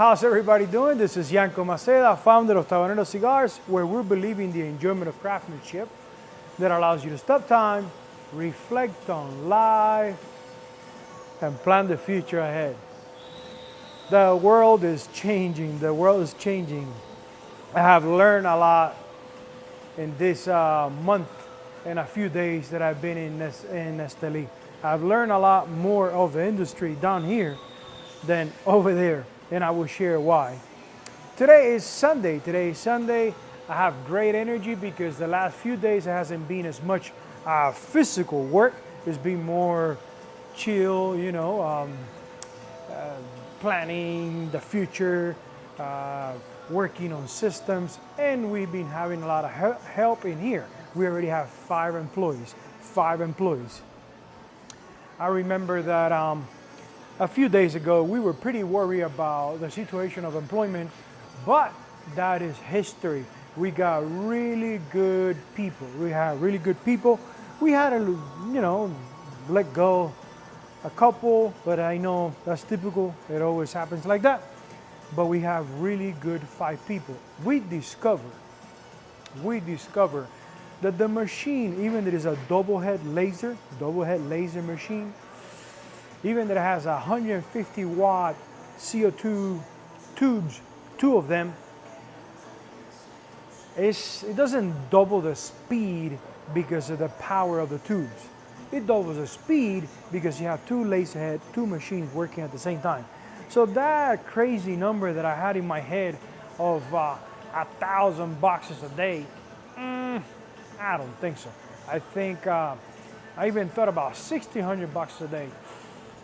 How's everybody doing? This is Yanko Maceda, founder of Tabanero Cigars, where we believe in the enjoyment of craftsmanship that allows you to stop time, reflect on life, and plan the future ahead. The world is changing. The world is changing. I have learned a lot in this month and a few days that I've been in Esteli. I've learned a lot more of the industry down here than over there, and I will share why. Today is Sunday. I have great energy because the last few days it hasn't been as much physical work. It's been more chill, planning the future, working on systems, and we've been having a lot of help in here. We already have 5 employees. I remember that a few days ago, we were pretty worried about the situation of employment, but that is history. We got really good people. We had to, let go a couple, but I know that's typical. It always happens like that. But we have really good 5 people. We discover that the machine, even that is a double head laser machine, even that it has 150 watt CO2 tubes, 2 of them, it doesn't double the speed because of the power of the tubes. It doubles the speed because you have 2 machines working at the same time. So that crazy number that I had in my head of 1,000 boxes a day, I don't think so. I think I even thought about 1,600 boxes a day.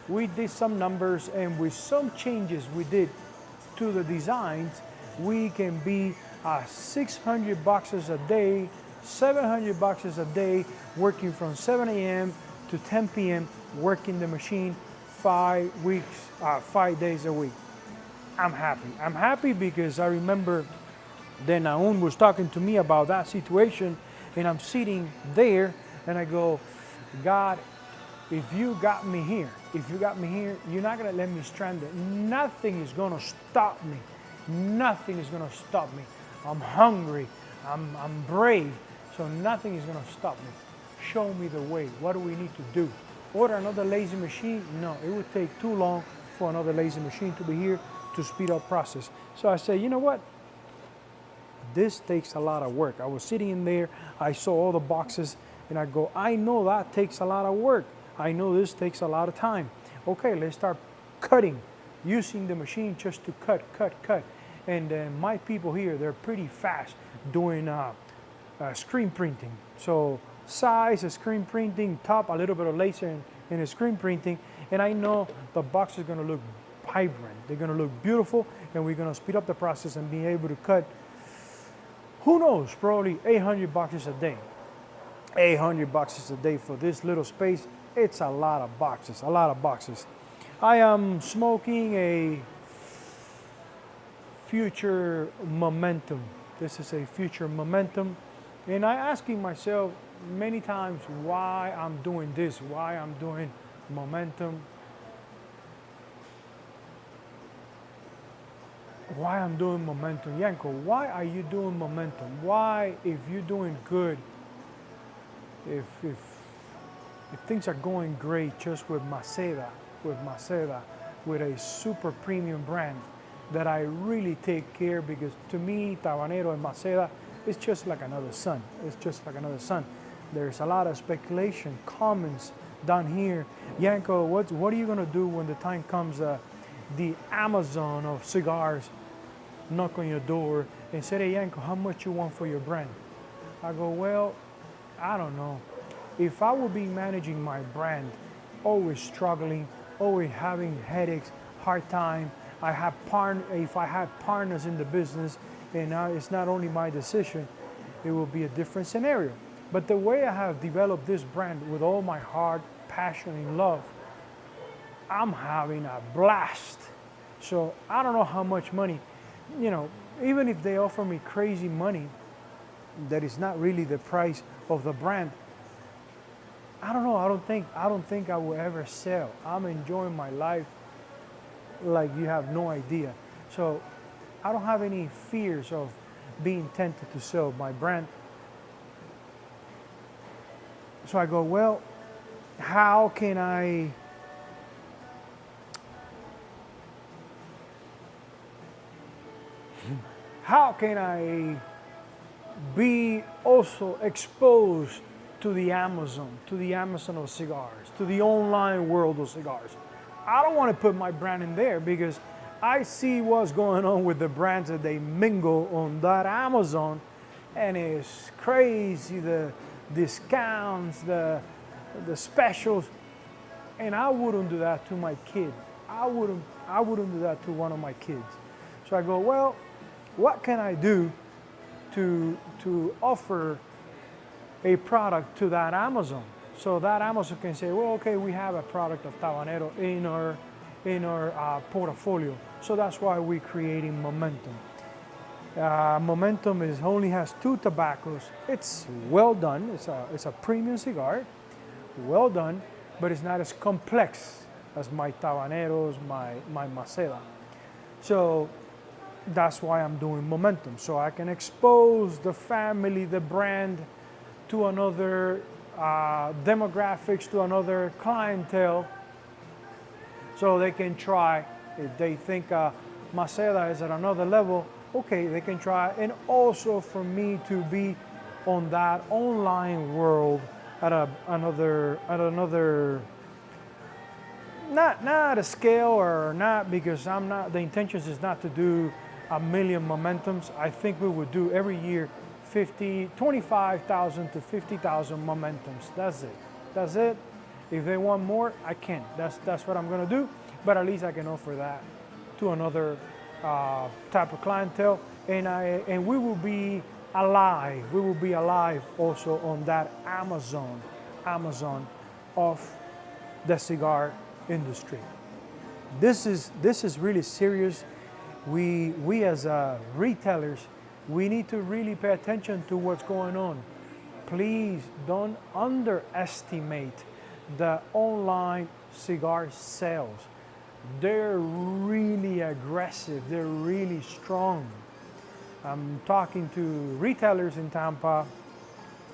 We did some numbers, and with some changes we did to the designs, we can be 600 boxes a day, 700 boxes a day, working from 7 a.m. to 10 p.m., working the machine 5 days a week. I'm happy because I remember then Naun was talking to me about that situation, and I'm sitting there and I go, God, if you got me here, you're not gonna let me stranded. Nothing is gonna stop me. I'm hungry, I'm brave, so nothing is gonna stop me. Show me the way. What do we need to do? Order another lazy machine? No, it would take too long for another lazy machine to be here to speed up process. So I say, you know what? This takes a lot of work. I was sitting in there, I saw all the boxes, and I go, I know that takes a lot of work. I know this takes a lot of time. Okay, let's start cutting, using the machine just to cut. And my people here, they're pretty fast doing screen printing. So size, screen printing, top, a little bit of laser in the screen printing, and I know the box is gonna look vibrant. They're gonna look beautiful, and we're gonna speed up the process and be able to cut, who knows, probably 800 boxes a day. 800 boxes a day for this little space, it's a lot of boxes. I am smoking a future momentum. This is a future momentum. And I asking myself many times why I'm doing this, why I'm doing momentum, why I'm doing momentum. Yanko, why are you doing momentum? Why, if you're doing good, if, if, if things are going great just with Maceda, with a super premium brand that I really take care, because to me, Tabanero and Maceda is just like another son. It's just like another son. There's a lot of speculation, comments down here. Yanko, what are you gonna do when the time comes, the Amazon of cigars knock on your door and say, hey Yanko, how much you want for your brand? I go, well, I don't know. If I would be managing my brand, always struggling, always having headaches, hard time, if I had partners in the business, and now it's not only my decision, it will be a different scenario. But the way I have developed this brand with all my heart, passion, and love, I'm having a blast. So I don't know how much money, even if they offer me crazy money, that is not really the price of the brand. I don't know. I don't think I will ever sell. I'm enjoying my life like you have no idea. So I don't have any fears of being tempted to sell my brand. So I go, well, how can I be also exposed to the Amazon of cigars, to the online world of cigars? I don't want to put my brand in there because I see what's going on with the brands that they mingle on that Amazon, and it's crazy, the discounts, the specials, and I wouldn't do that to my kid. I wouldn't do that to one of my kids. So I go, well, what can I do to offer a product to that Amazon? So that Amazon can say, well, okay, we have a product of Tabanero in our portfolio. So that's why we're creating Momentum. Momentum only has 2 tobaccos. It's well done. It's a premium cigar, well done, but it's not as complex as my Tabaneros, my Maceda. So that's why I'm doing Momentum, so I can expose the family, the brand, to another demographics, to another clientele, so they can try. If they think Maceda is at another level, okay, they can try. And also for me to be on that online world at another not a scale, or not, because I'm not, the intention is not to do a million Momentums. I think we would do every year 25,000 to 50,000 Momentums. That's it. If they want more, I can. That's what I'm gonna do. But at least I can offer that to another type of clientele, and we will be alive. We will be alive also on that Amazon of the cigar industry. This is really serious. We as retailers, we need to really pay attention to what's going on. Please don't underestimate the online cigar sales. They're really aggressive. They're really strong. I'm talking to retailers in Tampa,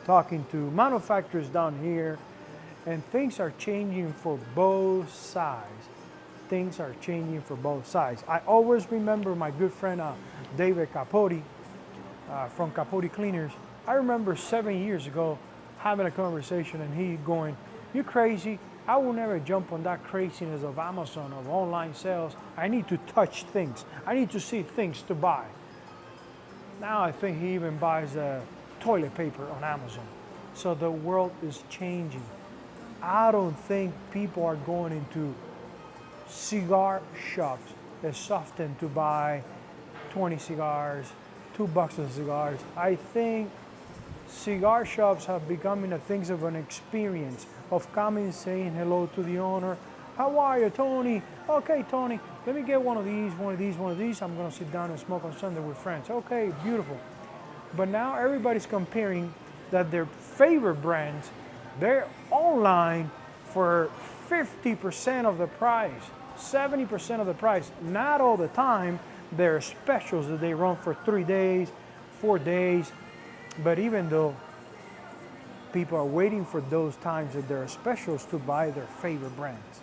talking to manufacturers down here, and things are changing for both sides. Things are changing for both sides. I always remember my good friend David Capote from Capote Cleaners. I remember 7 years ago having a conversation, and he going, "You crazy? I will never jump on that craziness of Amazon, of online sales. I need to touch things. I need to see things to buy." Now I think he even buys toilet paper on Amazon. So the world is changing. I don't think people are going into cigar shops as often to buy 20 cigars, $2 of cigars. I think cigar shops have become a thing of an experience, of coming, saying hello to the owner. "How are you, Tony? Okay, Tony, let me get one of these, one of these, one of these. I'm gonna sit down and smoke on Sunday with friends. Okay, beautiful. But now everybody's comparing that their favorite brands, they're online for 50% of the price, 70% of the price. Not all the time. There are specials that they run for 3 days, 4 days. But even though people are waiting for those times that there are specials to buy their favorite brands.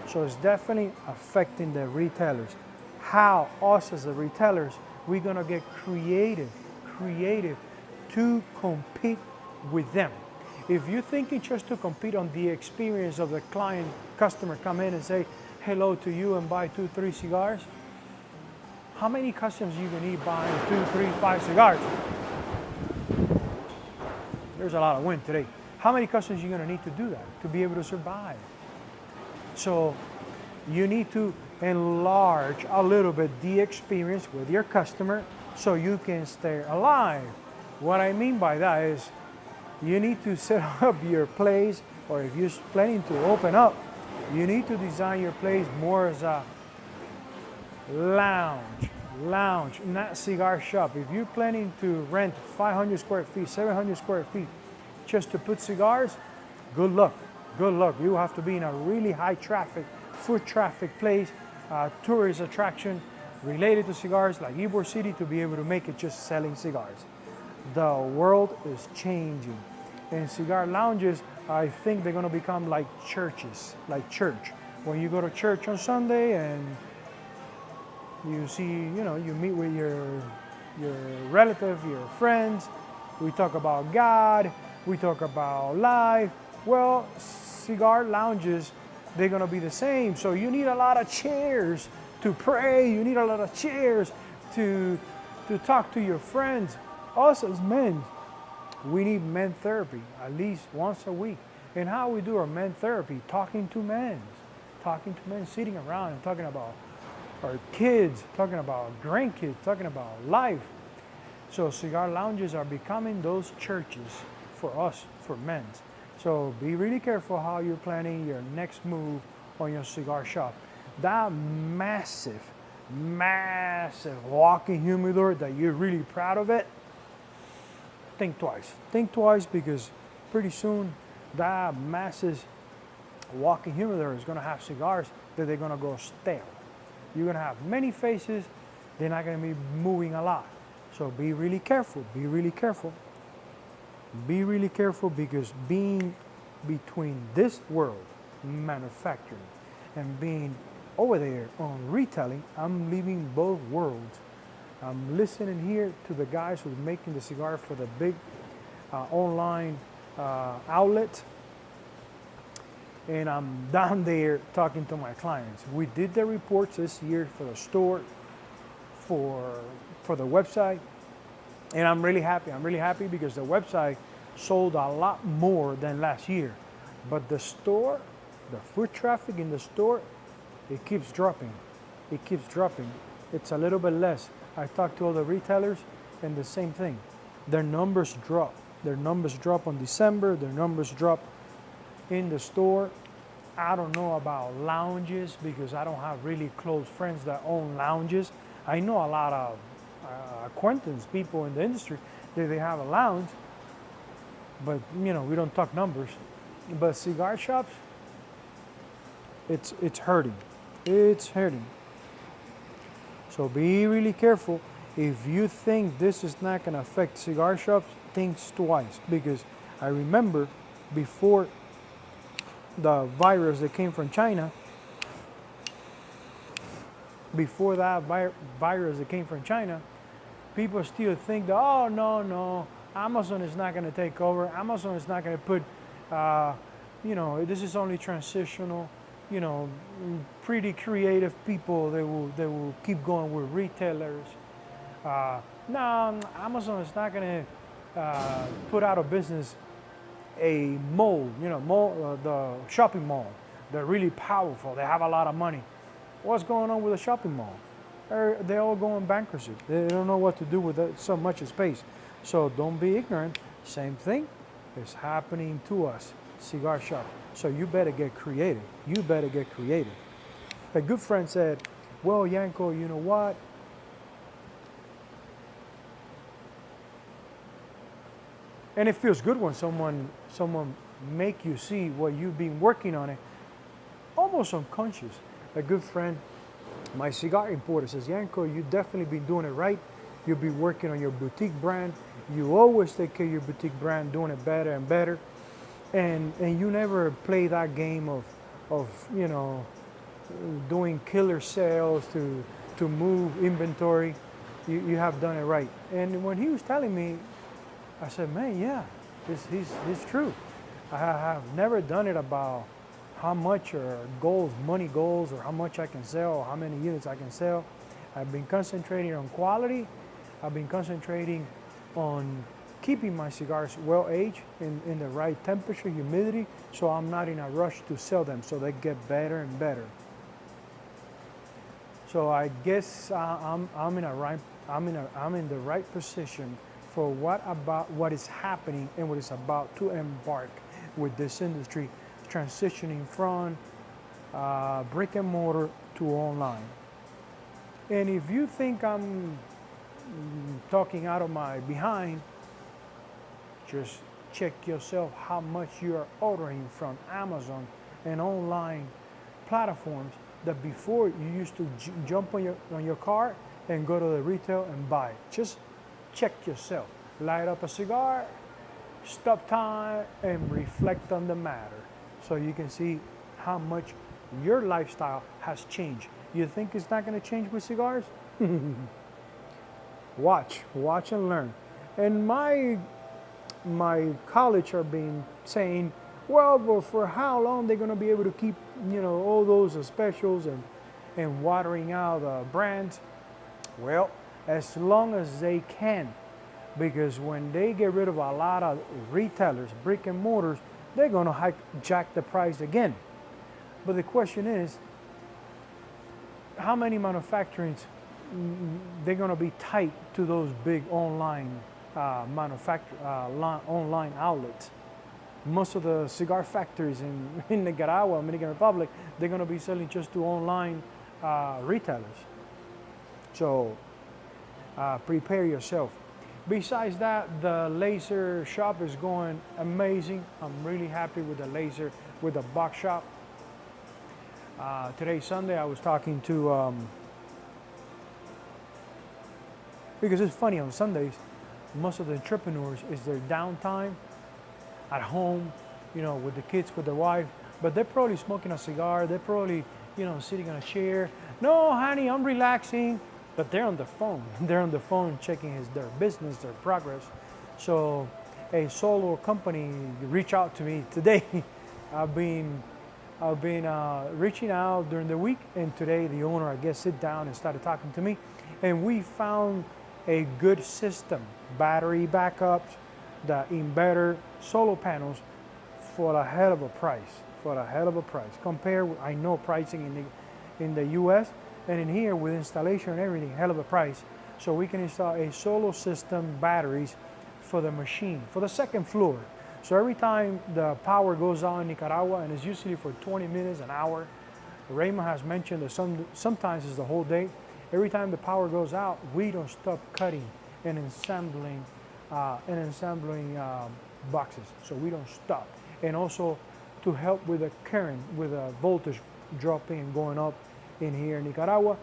So it's definitely affecting the retailers. How us as the retailers, we're gonna get creative to compete with them. If you're thinking just to compete on the experience of the client, customer come in and say hello to you and buy 2, 3 cigars, how many customers you gonna need buying 2, 3, 5 cigars? There's a lot of wind today. How many customers you gonna need to do that to be able to survive? So you need to enlarge a little bit the experience with your customer so you can stay alive. What I mean by that is you need to set up your place, or if you're planning to open up, you need to design your place more as a lounge, not cigar shop. If you're planning to rent 500 square feet, 700 square feet just to put cigars, good luck. Good luck. You have to be in a really high traffic, foot traffic place, tourist attraction related to cigars like Ybor City to be able to make it just selling cigars. The world is changing. And cigar lounges, I think they're going to become like churches, like church. When you go to church on Sunday and you see, you meet with your relative, your friends, we talk about God, we talk about life. Well, cigar lounges, they're gonna be the same. So you need a lot of chairs to pray. You need a lot of chairs to talk to your friends. Us as men, we need men therapy at least once a week. And how we do our men therapy? Talking to men, sitting around and talking about our kids, talking about grandkids, talking about life. So cigar lounges are becoming those churches for us, for men. So be really careful how you're planning your next move on your cigar shop. That massive walk-in humidor that you're really proud of it, think twice. Think twice, because pretty soon that massive walk-in humidor is gonna have cigars that they're gonna go stale. You're gonna have many faces, they're not gonna be moving a lot. So be really careful, be really careful. Be really careful, because being between this world, manufacturing, and being over there on retailing, I'm leaving both worlds. I'm listening here to the guys who's making the cigar for the big online outlet, and I'm down there talking to my clients. We did the reports this year for the store, for the website, and I'm really happy. I'm really happy because the website sold a lot more than last year. But the store, the foot traffic in the store, it keeps dropping. It keeps dropping. It's a little bit less. I talked to other retailers and the same thing. Their numbers drop. Their numbers drop on December. Their numbers drop in the store. I don't know about lounges because I don't have really close friends that own lounges. I know a lot of acquaintance people in the industry that they have a lounge, but we don't talk numbers. But cigar shops, it's hurting. It's hurting. So be really careful. If you think this is not going to affect cigar shops, think twice. Because I remember before the virus that came from China, people still think that, oh, no, Amazon is not going to take over. Amazon is not going to put, this is only transitional. Pretty creative people, they will keep going with retailers. No, Amazon is not going to put out of business a mall, the shopping mall. They're really powerful. They have a lot of money. What's going on with the shopping mall? They're all going bankruptcy. They don't know what to do with so much space. So don't be ignorant. Same thing is happening to us, cigar shop. So you better get creative. You better get creative. A good friend said, well, Yanko, you know what? And it feels good when someone make you see what you've been working on it, almost unconscious. A good friend, my cigar importer, says, Yanko, you definitely been doing it right. You'll be working on your boutique brand. You always take care of your boutique brand, doing it better and better. And you never play that game of doing killer sales to move inventory. You have done it right. And when he was telling me, I said, man, yeah, he's true. I have never done it about how much or goals, money goals, or how much I can sell, or how many units I can sell. I've been concentrating on quality. I've been concentrating on keeping my cigars well aged in the right temperature, humidity, so I'm not in a rush to sell them, so they get better and better. So I guess I'm in the right position for what is happening and what is about to embark with this industry, transitioning from brick and mortar to online. And if you think I'm talking out of my behind, just check yourself how much you are ordering from Amazon and online platforms that before you used to jump on your car and go to the retail and buy it. Just check yourself. Light up a cigar, stop time, and reflect on the matter so you can see how much your lifestyle has changed. You think it's not going to change with cigars? Watch and learn. And my college are being saying, well, but for how long they're going to be able to keep, all those specials and watering out brands? Well, as long as they can, because when they get rid of a lot of retailers, brick and mortars, they're going to jack the price again. But the question is, how many manufacturers they're going to be tight to those big online online outlets? Most of the cigar factories in Nicaragua, Dominican Republic, they're going to be selling just to online retailers. So prepare yourself. Besides that, the laser shop is going amazing. I'm really happy with the laser, with the box shop. Today, Sunday, I was talking to, because it's funny, on Sundays, most of the entrepreneurs is their downtime at home, with the kids, with the wife, but they're probably smoking a cigar, they're probably, sitting on a chair. No, honey, I'm relaxing, but they're on the phone. They're on the phone checking their business, their progress. So a solo company reached out to me today. I've been reaching out during the week, and today the owner, I guess, sit down and started talking to me, and we found a good system, battery backups, the inverter, solar panels, for a hell of a price. Compare, I know pricing in the U.S. and in here with installation and everything, hell of a price. So we can install a solar system, batteries for the machine, for the second floor. So every time the power goes on in Nicaragua, and it's usually for 20 minutes, an hour, Raymond has mentioned that sometimes it's the whole day. Every time the power goes out, we don't stop cutting and assembling boxes. So we don't stop. And also to help with the current, with the voltage dropping and going up in here in Nicaragua,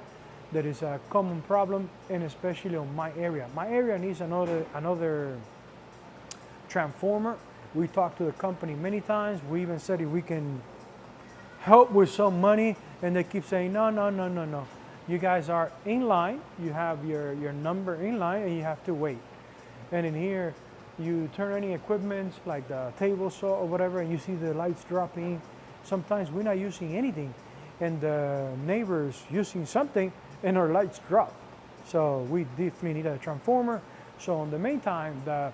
that is a common problem, and especially on my area. My area needs another transformer. We talked to the company many times. We even said if we can help with some money, and they keep saying, no. You guys are in line, you have your number in line, and you have to wait. And in here, you turn any equipment, like the table saw or whatever, and you see the lights dropping. Sometimes we're not using anything, and the neighbors using something, and our lights drop. So we definitely need a transformer. So in the meantime, the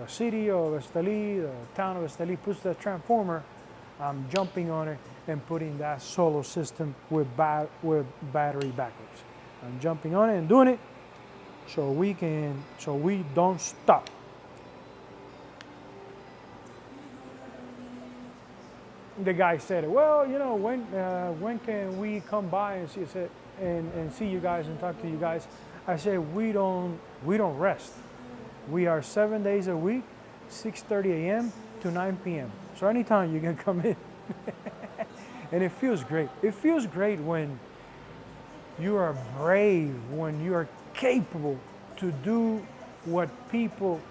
city of Esteli, the town of Esteli, puts the transformer. I'm jumping on it and putting that solar system with battery backups. I'm jumping on it and doing it so we don't stop. the guy said, well, when can we come by and see you guys and talk to you guys? I said, we don't rest. We are 7 days a week, 6:30 a.m. to 9 p.m. So anytime you can come in. And it feels great. It feels great when you are brave, when you are capable to do what people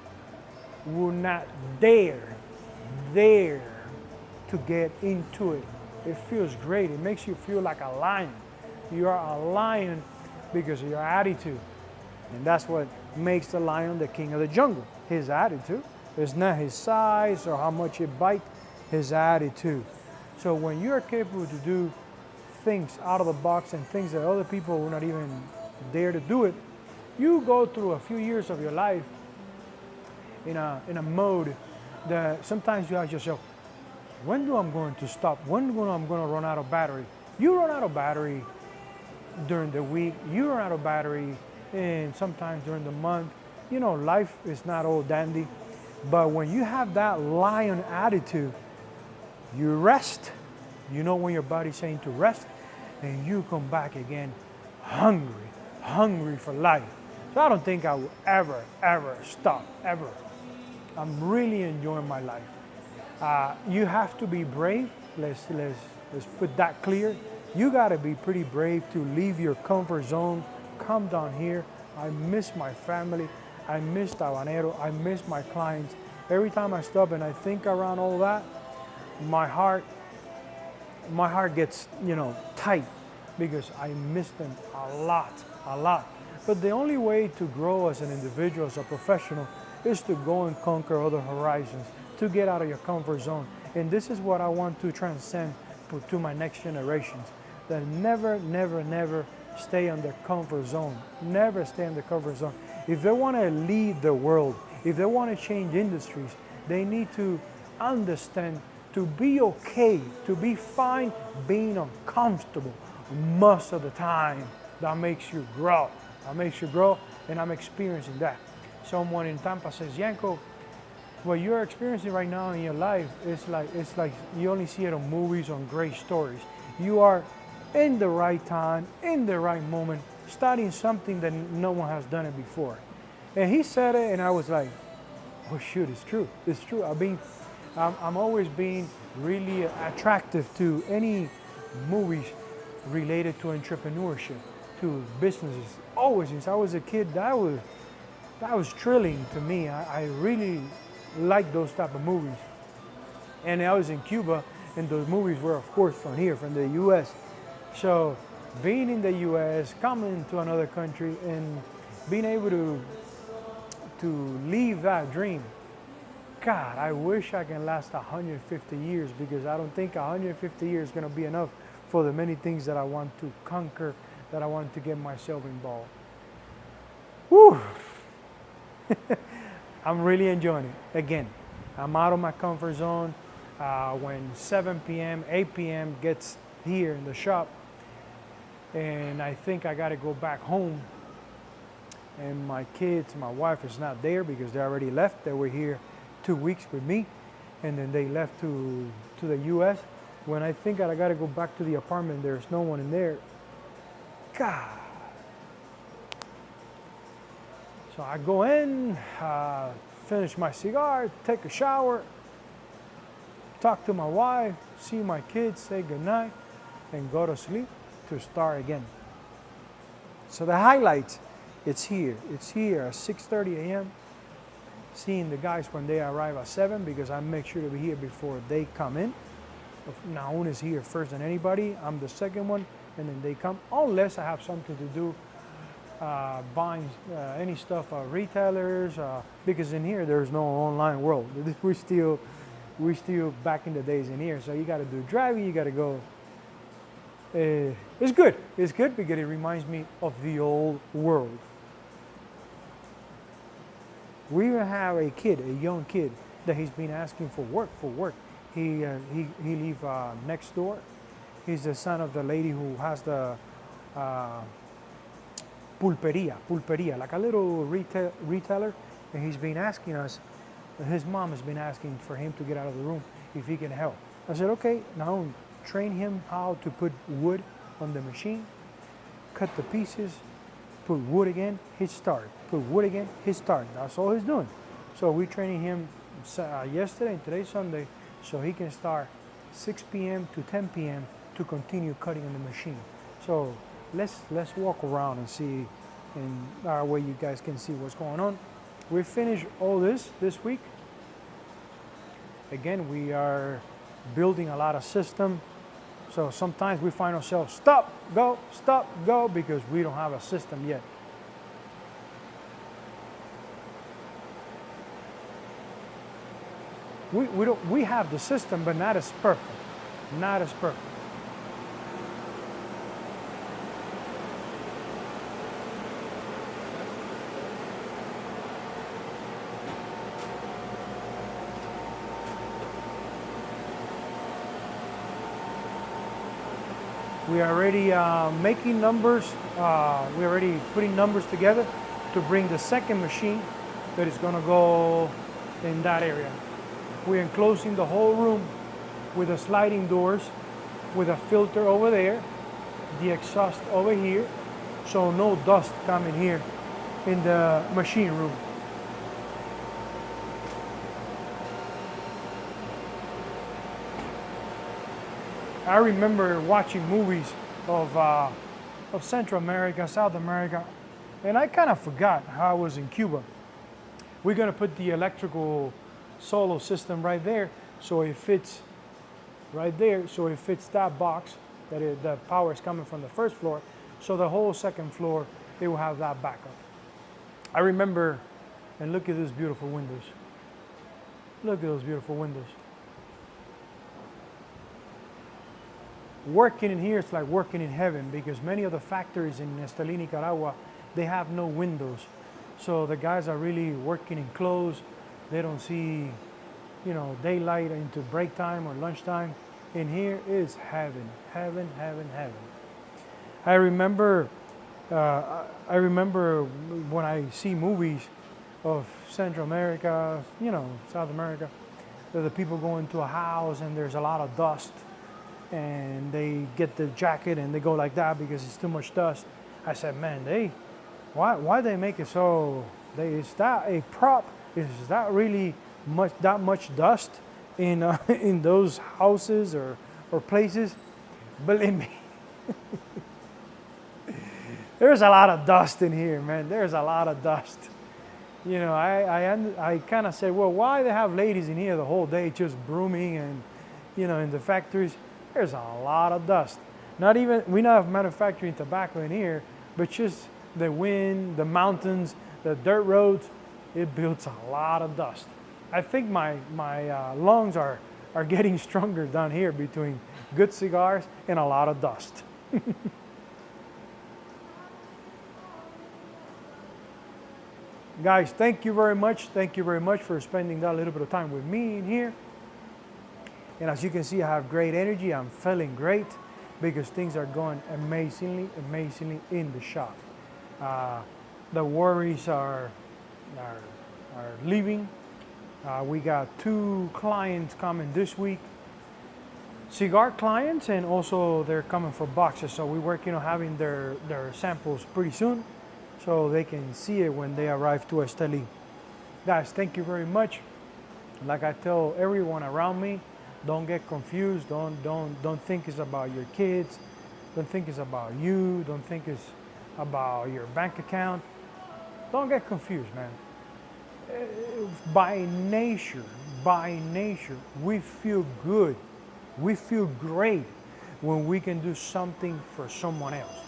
will not dare to get into it. It feels great. It makes you feel like a lion. You are a lion because of your attitude. And that's what makes the lion the king of the jungle, his attitude. It's not his size or how much it bites, his attitude. So when you're capable to do things out of the box and things that other people will not even dare to do it, you go through a few years of your life in a mode that sometimes you ask yourself, when am I going to stop? When am I going to run out of battery? You run out of battery during the week. You run out of battery and sometimes during the month. Life is not all dandy. But when you have that lion attitude, you rest. You know when your body's saying to rest, and you come back again hungry for life. So I don't think I will ever stop, ever. I'm really enjoying my life. You have to be brave. Let's put that clear. You got to be pretty brave to leave your comfort zone, come down here. I miss my family. I miss Tabanero. I miss my clients. Every time I stop and I think around all that, my heart gets, tight because I miss them a lot. But the only way to grow as an individual, as a professional, is to go and conquer other horizons, to get out of your comfort zone. And this is what I want to transcend to my next generations. That never stay on their comfort zone. Never stay in the comfort zone. If they want to lead the world, if they want to change industries, they need to understand to be okay, to be fine being uncomfortable most of the time. That makes you grow. And I'm experiencing that. Someone in Tampa says, Yanko, what you're experiencing right now in your life is like you only see it on movies, on great stories. You are in the right time, in the right moment, starting something that no one has done it before. And he said it, and I was like, oh shoot, it's true. It's true. I'm always being really attractive to any movies related to entrepreneurship, to businesses. Always, since I was a kid, that was thrilling to me. I really like those type of movies. And I was in Cuba, and those movies were, of course, from here, from the U.S. So being in the U.S., coming to another country, and being able to live that dream, God, I wish I can last 150 years, because I don't think 150 years is going to be enough for the many things that I want to conquer, that I want to get myself involved. Whew. I'm really enjoying it. Again, I'm out of my comfort zone. When 7 p.m., 8 p.m. gets here in the shop, and I think I got to go back home, and my kids, my wife is not there because they already left. They were here 2 weeks with me, and then they left to the U.S. When I think that I got to go back to the apartment, there's no one in there. God. So I go in, finish my cigar, take a shower, talk to my wife, see my kids, say goodnight, and go to sleep to start again. So the highlight, it's here. It's here at 6:30 a.m. Seeing the guys when they arrive at 7, because I make sure to be here before they come in. Naun is here first than anybody. I'm the second one, and then they come, unless I have something to do buying any stuff, retailers, because in here there's no online world. We're still back in the days in here. So you got to do driving, you got to go. It's good. It's good because it reminds me of the old world. We have a kid, a young kid, that he's been asking for work. He lives next door. He's the son of the lady who has the pulperia, like a little retailer, and he's been asking us, his mom has been asking for him to get out of the room if he can help. I said, okay, now train him how to put wood on the machine, cut the pieces, put wood again, hit start, put wood again, hit start. That's all he's doing. So we're training him yesterday and today's Sunday, so he can start 6 p.m. to 10 p.m. to continue cutting on the machine. So let's walk around and see, and that way you guys can see what's going on. We finished all this week. Again, we are building a lot of system. So sometimes we find ourselves stop, go, because we don't have a system yet. We have the system, but not as perfect. Not as perfect. We are already making numbers. We're already putting numbers together to bring the second machine that is going to go in that area. We're enclosing the whole room with the sliding doors, with a filter over there, the exhaust over here, so no dust coming here in the machine room. I remember watching movies of Central America, South America, and I kind of forgot how I was in Cuba. We're going to put the electrical solo system right there, so it fits right there, so it fits that box that the power is coming from the first floor, so the whole second floor, it will have that backup. I remember, and look at these beautiful windows. Look at those beautiful windows. Working in here is like working in heaven, because many of the factories in Esteli, Nicaragua, they have no windows. So the guys are really working in clothes. They don't see, daylight into break time or lunchtime. In here is heaven, heaven, heaven, heaven. I remember when I see movies of Central America, South America, that the people go into a house and there's a lot of dust, and they get the jacket and they go like that because it's too much dust. I said, man, why they make it so? Is that a prop? Is that really that much dust in in those houses or places? Believe me, there's a lot of dust in here, man. There's a lot of dust. I kind of said, well, why they have ladies in here the whole day just brooming and in the factories? There's a lot of dust. We don't have manufacturing tobacco in here, but just the wind, the mountains, the dirt roads, it builds a lot of dust. I think my lungs are getting stronger down here between good cigars and a lot of dust. Guys, thank you very much. Thank you very much for spending that little bit of time with me in here. And as you can see, I have great energy. I'm feeling great because things are going amazingly, amazingly in the shop. The worries are leaving. We got 2 clients coming this week, cigar clients, and also they're coming for boxes. So we're working on having their samples pretty soon, so they can see it when they arrive to Esteli. Guys, thank you very much. Like I tell everyone around me, don't get confused. Don't think it's about your kids. Don't think it's about you. Don't think it's about your bank account. Don't get confused, man. By nature, we feel good. We feel great when we can do something for someone else.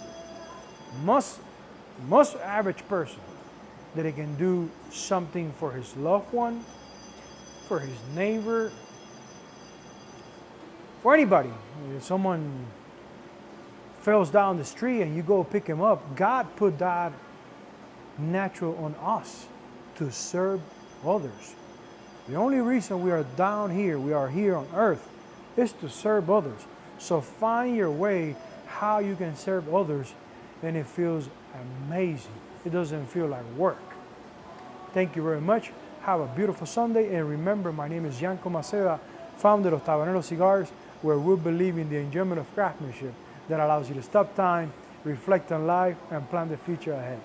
Most average person that he can do something for his loved one, for his neighbor, for anybody. If someone falls down the street and you go pick him up, God put that natural on us to serve others. The only reason we are down here, we are here on earth, is to serve others. So find your way how you can serve others, and it feels amazing. It doesn't feel like work. Thank you very much. Have a beautiful Sunday, and remember, my name is Yanko Maceda founder of Tabanero Cigars, where we believe in the enjoyment of craftsmanship that allows you to stop time, reflect on life, and plan the future ahead.